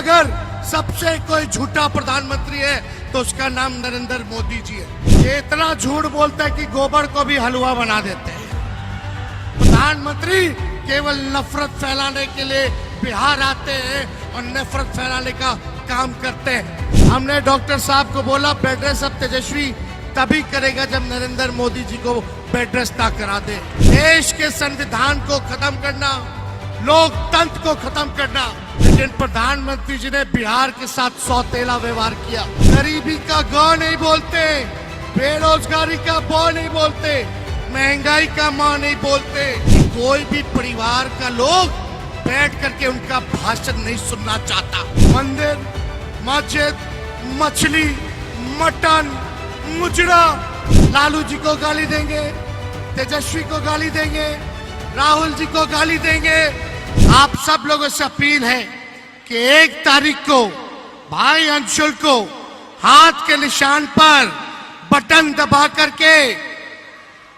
अगर सबसे कोई झूठा प्रधानमंत्री है तो उसका नाम नरेंद्र मोदी जी है। ये इतना झूठ बोलता है कि गोबर को भी हलवा बना देते हैं। प्रधानमंत्री केवल नफरत फैलाने के लिए बिहार आते हैं और नफरत फैलाने का काम करते हैं। हमने डॉक्टर साहब को बोला बेड रेस्ट अब तेजस्वी तभी करेगा जब नरेंद्र मोदी जी को बेड रेस्ट ना करा दे। देश के संविधान को खत्म करना, लोकतंत्र को खत्म करना, लेकिन प्रधानमंत्री जी ने बिहार के साथ सौतेला व्यवहार किया। गरीबी का ग नहीं बोलते, बेरोजगारी का ब नहीं बोलते, महंगाई का मां नहीं बोलते। कोई भी परिवार का लोग बैठ करके उनका भाषण नहीं सुनना चाहता। मंदिर, मस्जिद, मछली, मटन, मुजरा, लालू जी को गाली देंगे, तेजस्वी को गाली देंगे, राहुल जी को गाली देंगे। आप सब लोगों से अपील है कि 1 तारीख को भाई अंशुल को हाथ के निशान पर बटन दबा करके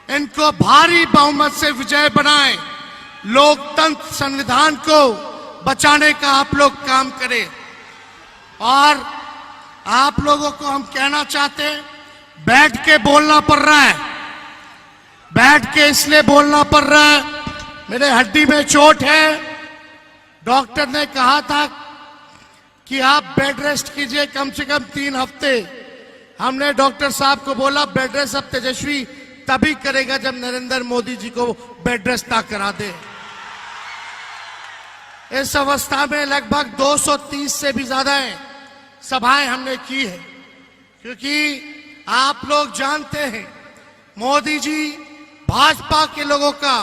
इनको भारी बहुमत से विजय बनाएं। लोकतंत्र संविधान को बचाने का आप लोग काम करें। और आप लोगों को हम कहना चाहते हैं, बैठ के बोलना पड़ रहा है, बैठ के इसलिए बोलना पड़ रहा है, मेरे हड्डी में चोट है। डॉक्टर ने कहा था कि आप बेड रेस्ट कीजिए कम से कम 3 हफ्ते। हमने डॉक्टर साहब को बोला बेड रेस्ट अब तेजस्वी तभी करेगा जब नरेंद्र मोदी जी को बेड रेस्ट ना करा दे। इस अवस्था में लगभग 230 से भी ज्यादा सभाएं हमने की है, क्योंकि आप लोग जानते हैं मोदी जी भाजपा के लोगों का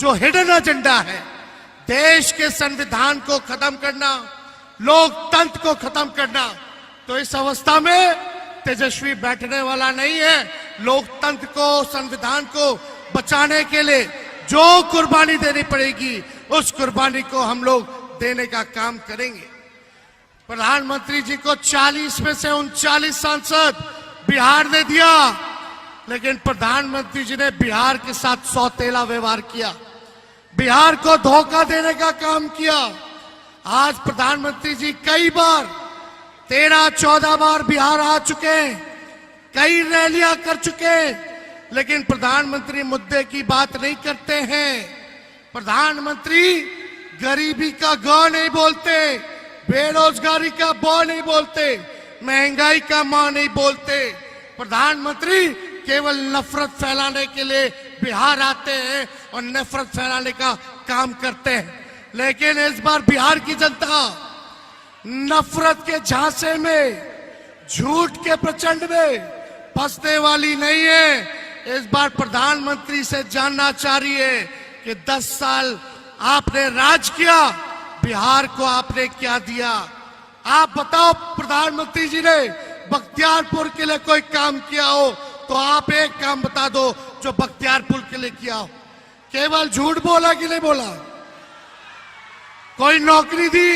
जो हिडन एजेंडा है, देश के संविधान को खत्म करना, लोकतंत्र को खत्म करना। तो इस अवस्था में तेजस्वी बैठने वाला नहीं है। लोकतंत्र को, संविधान को बचाने के लिए जो कुर्बानी देनी पड़ेगी उस कुर्बानी को हम लोग देने का काम करेंगे। प्रधानमंत्री जी को 40 में से 39 सांसद बिहार ने दिया, लेकिन प्रधानमंत्री जी ने बिहार के साथ सौतेला व्यवहार किया, बिहार को धोखा देने का काम किया। आज प्रधानमंत्री जी कई बार 13-14 बार बिहार आ चुके, कई रैलियां कर चुके, लेकिन प्रधानमंत्री मुद्दे की बात नहीं करते हैं। प्रधानमंत्री गरीबी का ग नहीं बोलते, बेरोजगारी का ब नहीं बोलते, महंगाई का मां नहीं बोलते। प्रधानमंत्री केवल नफरत फैलाने के लिए बिहार आते हैं और नफरत फैलाने का काम करते हैं। लेकिन इस बार बिहार की जनता नफरत के झांसे में, झूठ के प्रचंड में फंसने वाली नहीं है। इस बार प्रधानमंत्री से जानना चाह रही है कि 10 साल आपने राज किया, बिहार को आपने क्या दिया। आप बताओ, प्रधानमंत्री जी ने बख्तियारपुर के लिए कोई काम किया हो तो आप एक काम बता दो जो बख्तियारपुर के लिए किया हो। केवल झूठ बोला कि नहीं बोला? कोई नौकरी दी,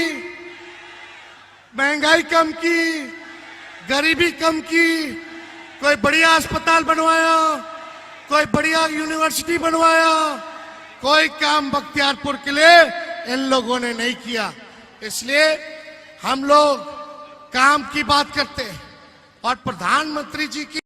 महंगाई कम की, गरीबी कम की, कोई बढ़िया अस्पताल बनवाया, कोई बढ़िया यूनिवर्सिटी बनवाया, कोई काम बख्तियारपुर के लिए इन लोगों ने नहीं किया। इसलिए हम लोग काम की बात करते हैं और प्रधानमंत्री जी की